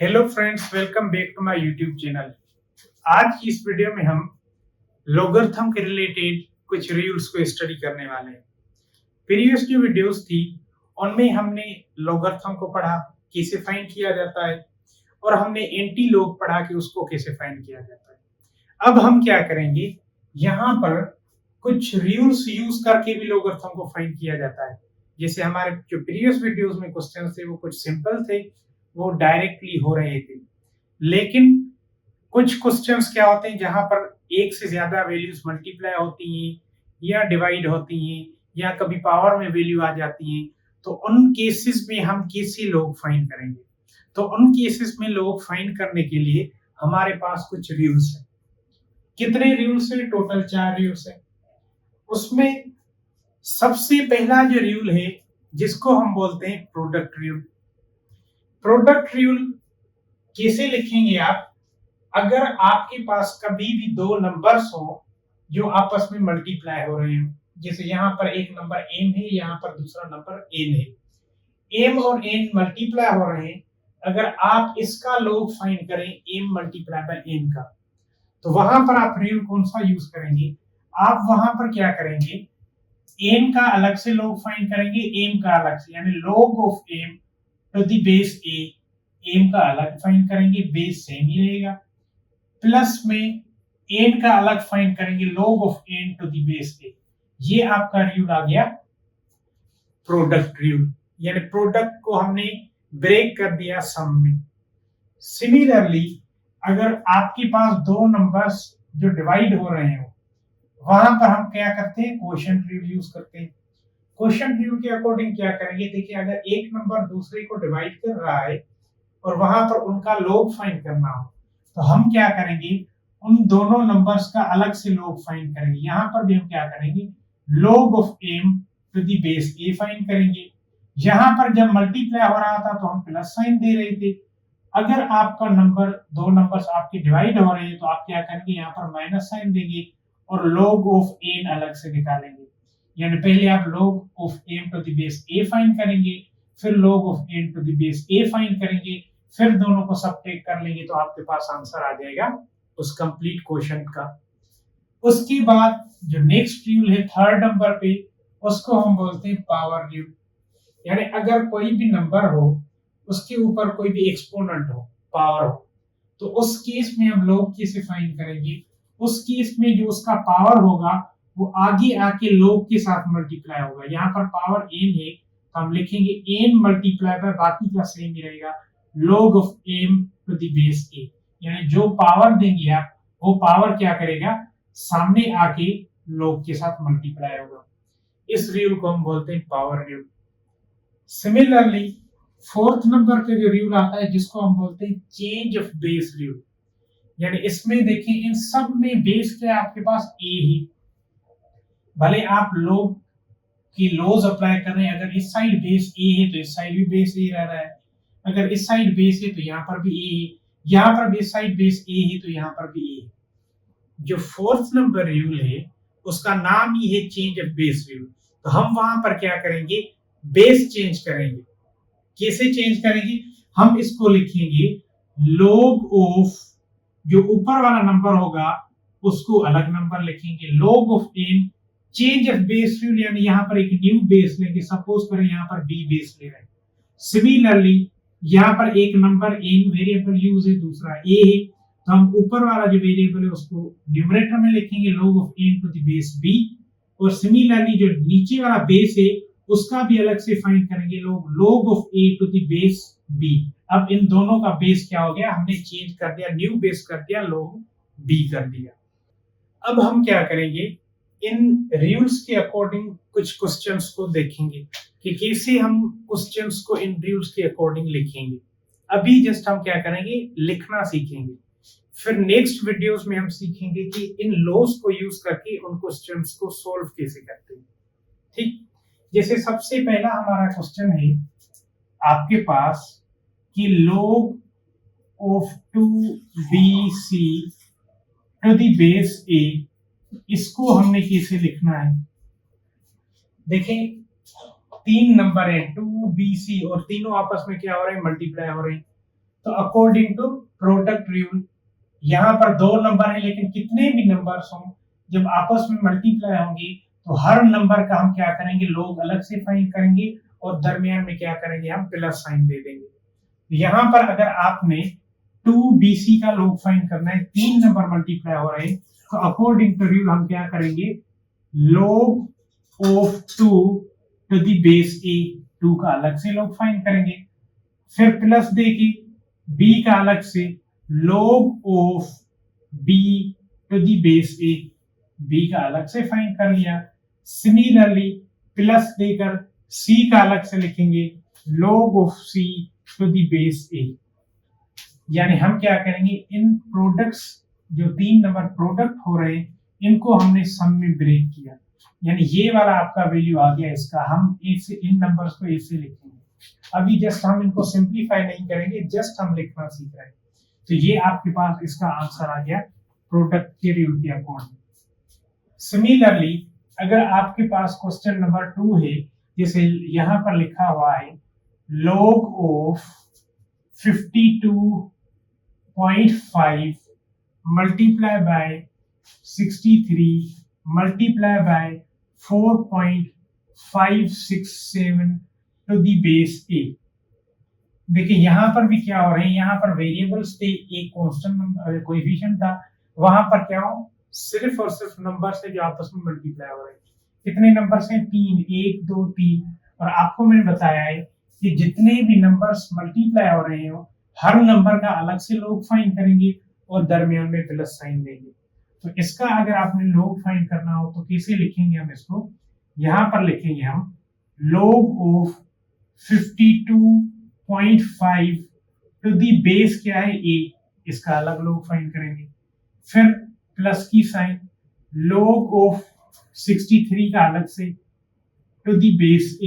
Hello friends, welcome back to my YouTube channel. आज की इस वीडियो में हम लॉगरिथम के रिलेटेड कुछ रूल्स को स्टडी करने वाले हैं। प्रीवियस जो वीडियोस थी उनमें हमने लॉगरिथम को पढ़ा, कैसे फाइंड किया जाता है, और हमने एंटी लॉग पढ़ा कि उसको कैसे फाइंड किया जाता है। अब हम क्या करेंगे, यहाँ पर कुछ रूल्स यूज करके भी लॉगरिथम को फाइंड किया जाता है। जैसे हमारे जो प्रीवियस वीडियोस में क्वेश्चन थे वो कुछ सिंपल थे, वो डायरेक्टली हो रहे थे। लेकिन कुछ क्वेश्चंस क्या होते हैं जहां पर एक से ज्यादा वैल्यूज मल्टीप्लाई होती हैं या डिवाइड होती हैं या कभी पावर में वैल्यू आ जाती हैं, तो उन केसेस में हम कैसे लॉग फाइंड करेंगे। तो उन केसेस में लॉग फाइंड करने के लिए हमारे पास कुछ रूल्स हैं। कितने रूल्स हैं? टोटल 4 रूल्स हैं। उसमें सबसे पहला जो रूल है जिसको हम बोलते हैं प्रोडक्ट रूल। प्रोडक्ट रूल कैसे लिखेंगे आप? अगर आपके पास कभी भी दो नंबर्स हो जो आपस में मल्टीप्लाई हो रहे हैं, जैसे यहाँ पर एक नंबर m है, यहाँ पर दूसरा नंबर n है, m और n मल्टीप्लाई हो रहे हैं, अगर आप इसका लॉग फाइंड करें m मल्टीप्लाई बाय n का, तो वहां पर आप रूल कौन सा यूज करेंगे? आप वहां पर क्या करेंगे, m का अलग से लॉग फाइंड करेंगे, m का अलग से, यानी log of m to the base a, m का अलग फाइंड करेंगे, बेस सेम ही रहेगा, प्लस में n का अलग फाइंड करेंगे, log of n to the base a। ये आपका रूल आ गया प्रोडक्ट रूल, यानी प्रोडक्ट को हमने ब्रेक कर दिया सम में। सिमिलरली अगर आपके पास दो नंबर्स जो डिवाइड हो रहे हो, वहां पर हम क्या करते हैं, क्वोशिएंट रूल यूज करते हैं। क्वोशिएंट रूल के अकॉर्डिंग क्या करेंगे, देखिए अगर एक नंबर दूसरे को डिवाइड कर रहा है और वहां पर उनका लॉग फाइंड करना हो, तो हम क्या करेंगे, उन दोनों नंबर्स का अलग से लॉग फाइंड करेंगे। यहाँ पर भी हम क्या करेंगे, log of m to the base a find करेंगे। यहाँ पर जब मल्टीप्लाई हो रहा था तो हम प्लस साइन दे रहे थे। अगर आपका नंबर दो नंबर्स आपके डिवाइड हो रहे हैं तो आप क्या करेंगे, यहाँ पर माइनस साइन देंगे और log ऑफ n अलग से निकालेंगे। यानी पहले आप log of m to the base a find करेंगे, फिर log of n to the base a find करेंगे, फिर दोनों को सबट्रैक्ट कर लेंगे तो आपके पास आंसर आ जाएगा उस कंप्लीट क्वोशिएंट का। उसके बाद जो नेक्स्ट रूल है थर्ड नंबर पे, उसको हम बोलते हैं पावर रूल। यानी अगर कोई भी नंबर हो, उसके ऊपर कोई भी एक्सपोनेंट हो, पावर हो, तो उस केस में हम लोग कैसे फाइंड करेंगे? उस केस में जो उसका पावर होगा वो आगे आके लोग के साथ मल्टीप्लाई होगा। यहाँ पर पावर n है तो हम लिखेंगे n मल्टीप्लाई बाय बाकी का सेम ही रहेगा, log of m to the base a। यानी जो पावर देंगे आप, वो पावर क्या करेगा, सामने आके log के साथ मल्टीप्लाई होगा। इस रूल को हम बोलते हैं power rule. Similarly fourth number पे जो रूल आता है जिसको हम बोलते हैं चेंज ऑफ बेस रूल। यानी इसमें देखिए इन सब में बेस क्या है, आपके पास a ही, भले आप log की लॉज अप्लाई कर रहे हैं, अगर इस साइड बेस a है तो इस साइड भी बेस a रह रहा है, अगर इस साइड बेस है तो यहाँ पर भी a है, यहाँ पर भी इस साइड बेस a है तो यहाँ पर भी a है। जो फोर्थ नंबर रूल है उसका नाम ही है चेंज ऑफ बेस रूल। तो हम वहां पर क्या करेंगे, बेस चेंज करेंगे। कैसे चेंज करेंगे? हम इसको लिखेंगे log ऑफ, जो ऊपर वाला नंबर होगा उसको अलग नंबर लिखेंगे, log of n change of base rule, यानी यहाँ पर एक न्यू बेस लेंगे। सपोज करें यहाँ पर b बेस ले रहे हैं। सिमिलरली यहाँ पर एक नंबर n वेरिएबल यूज है, दूसरा a है, तो हम ऊपर वाला जो वेरिएबल है उसको न्यूमरेटर में लिखेंगे log of n to the base b, और सिमिलरली जो नीचे वाला बेस है उसका भी अलग से फाइंड करेंगे, log of a to the base b। अब इन दोनों का बेस क्या हो गया, हमने चेंज कर दिया, न्यू बेस कर दिया, log b कर दिया। अब हम क्या करेंगे, इन रूल्स के अकॉर्डिंग कुछ क्वेश्चंस को देखेंगे कि कैसे हम क्वेश्चंस को इन रूल्स के अकॉर्डिंग लिखेंगे। अभी जस्ट हम क्या करेंगे, लिखना सीखेंगे, फिर नेक्स्ट वीडियोस में हम सीखेंगे कि इन लॉज को यूज करके उन क्वेश्चंस को सॉल्व कैसे करते हैं। ठीक, जैसे सबसे पहला हमारा क्वेश्चन है आपके पास कि log of 2bc to the base a, इसको हमने कैसे लिखना है? देखें तीन नंबर है 2bc और तीनों आपस में क्या हो रहे हैं, मल्टीप्लाई हो रहे हैं। तो अकॉर्डिंग टू प्रोडक्ट रूल यहाँ पर दो नंबर है, लेकिन कितने भी नंबर्स हों जब आपस में मल्टीप्लाई होंगे तो हर नंबर का हम क्या करेंगे, लोग अलग से फाइंड करेंगे और दरमियान में क्या करेंगे, हम प्लस साइन दे देंगे। यहाँ पर अगर आपने 2BC का लोग फाइंड करना है, तीन नंबर मल्टीप्लाई हो रहे हैं, तो अकॉर्डिंग टू रूल हम क्या करेंगे, log of 2 to the base a, 2 का अलग से लोग फाइंड करेंगे, फिर प्लस देके b का अलग से log of b to the base a, b का अलग से फाइंड कर लिया। सिमिलरली प्लस देकर c का अलग से लिखेंगे log of c to the base a। यानी हम क्या करेंगे, इन प्रोडक्ट्स जो तीन नंबर प्रोडक्ट हो रहे हैं इनको हमने सम में ब्रेक किया, यानी ये वाला आपका वैल्यू आ गया इसका, हम ऐसे इन नंबर्स को ऐसे लिखेंगे। अभी जस्ट हम इनको सिंपलीफाई नहीं करेंगे, जस्ट हम लिखना सीख रहे हैं। तो ये आपके पास इसका आंसर आ गया प्रोडक्ट के रूल के अकॉर्डिंग। सिमिलरली अगर आपके पास क्वेश्चन नंबर 2 है, जैसे यहाँ पर लिखा हुआ है log of 52.5 multiply by 63 multiply by 4.567 to the base a। देखिए यहाँ पर भी क्या हो रहे हैं, यहाँ पर वेरिएबल्स थे, एक कांस्टेंट कोएफिशिएंट था, वहां पर क्या हो, सिर्फ और सिर्फ नंबर से जो आपस में मल्टीप्लाई हो रहे हैं। कितने नंबर से, 3, 1 2 3। और आपको मैंने बताया है कि जितने भी नंबर्स मल्टीप्लाई हो रहे हो हर नंबर का अलग से लोग फाइंड करेंगे और दरमियान में प्लस साइन देंगे। तो इसका अगर आपने लोग फाइंड करना हो तो कैसे लिखेंगे हम इसको, यहाँ पर लिखेंगे हम log of 52.5 to the base क्या है a, इसका अलग लोग फाइंड करेंगे, फिर प्लस की साइन log ऑफ 63 का अलग से to the base a,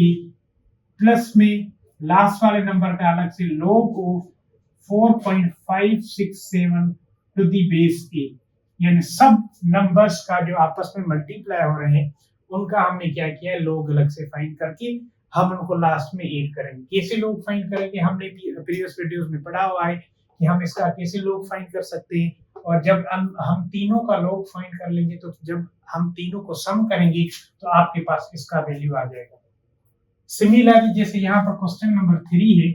plus में लास्ट वाले नंबर का अलग से log of 4.567 to the base a। यानी सब नंबर्स का जो आपस में मल्टीप्लाई हो रहे हैं उनका हमने क्या किया, लोग अलग से फाइंड करके हम उनको लास्ट में ऐड करेंगे। कैसे लोग फाइंड करेंगे, हमने प्रीवियस वीडियोस में पढ़ा हुआ है कि हम इसका कैसे लोग फाइंड कर सकते हैं। और जब हम तीनों का लोग फाइंड कर लेंगे तो जब हम तीनों को सम करेंगे तो आपके पास इसका वैल्यू आ जाएगा। सिमिलरली जैसे यहाँ पर क्वेश्चन नंबर 3 है,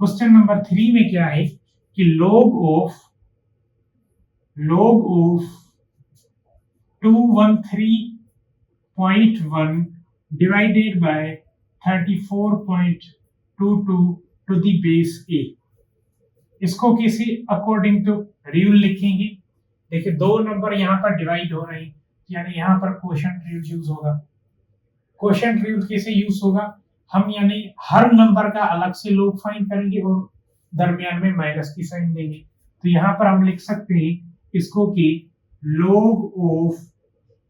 क्वेश्चन नंबर 3 में क्या है कि log of 213.1 divided by 34.22 to the base a। इसको किसी अकॉर्डिंग टू रूल लिखेंगे। देखिए दो नंबर यहाँ पर डिवाइड हो रहे हैं, यानी यहाँ पर क्वोशंट रूल यूज होगा। क्वोशंट रूल कैसे यूज होगा, हम यानी हर नंबर का अलग से लोग फाइंड करेंगे और दरमियान में माइनस की साइन देंगे। तो यहाँ पर हम लिख सकते हैं इसको कि log of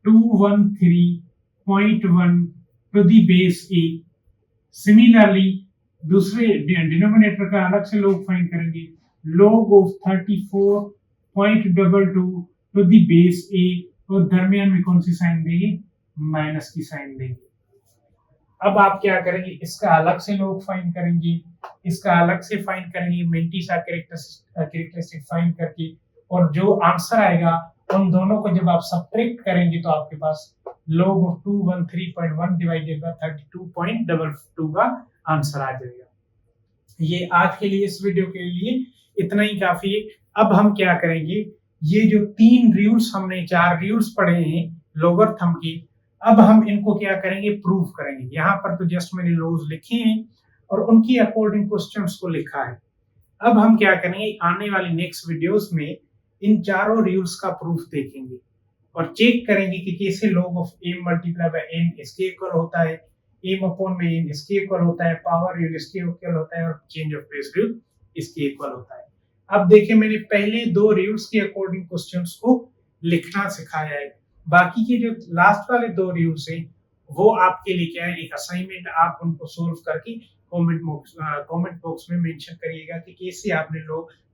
213.1 to the base a। Similarly दूसरे डिनोमिनेटर का अलग से लोग फाइंड करेंगे, log of 34.22 to the base a, और दरमियान में कौन सी साइन देंगे, माइनस की साइन देंगे। अब आप क्या करेंगे, इसका अलग से लोग फाइंड करेंगे, इसका अलग से फाइंड करेंगे, मेंटिसा कैरेक्टरिस्टिक फाइंड करके, और जो आंसर आएगा उन दोनों को जब आप सब्ट्रैक्ट करेंगे तो आपके पास log ऑफ 213.1 डिवाइडेड बाय 32.22 का आंसर आ जाएगा। ये आज के लिए इस वीडियो के लिए इतना ही काफी है। अब हम क्या करेंगे, ये जो 3 रूल्स हमने 4 रूल्स पढ़े हैं लोगरिथम के, अब हम इनको क्या करेंगे, प्रूव करेंगे। यहाँ पर तो जस्ट मैंने लॉज लिखे हैं और उनकी अकॉर्डिंग क्वेश्चंस को लिखा है। अब हम क्या करेंगे, आने वाली नेक्स्ट वीडियोस में इन चारों रूल्स का प्रूफ देखेंगे और चेक करेंगे कि कैसे log of m multiply by n इसके इक्वल होता है, m अपॉन में n इसके इक्वल होता है, पावर रूल इसके इक्वल होता है और चेंज ऑफ बेस रूल इसके इक्वल होता है। अब देखिए मैंने पहले 2 रूल्स के अकॉर्डिंग क्वेश्चंस को लिखना सिखाया है, बाकी के जो लास्ट वाले 2 रूल्स हैं वो आपके लिए क्या है, एक असाइनमेंट, आप उनको सोल्व करके कमेंट बॉक्स में मेंशन करिएगा कि कैसे आपने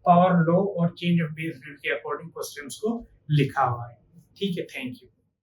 पावर लॉ और चेंज ऑफ बेस रूल के अकॉर्डिंग क्वेश्चंस को लिखा हुआ है। ठीक है, थैंक यू।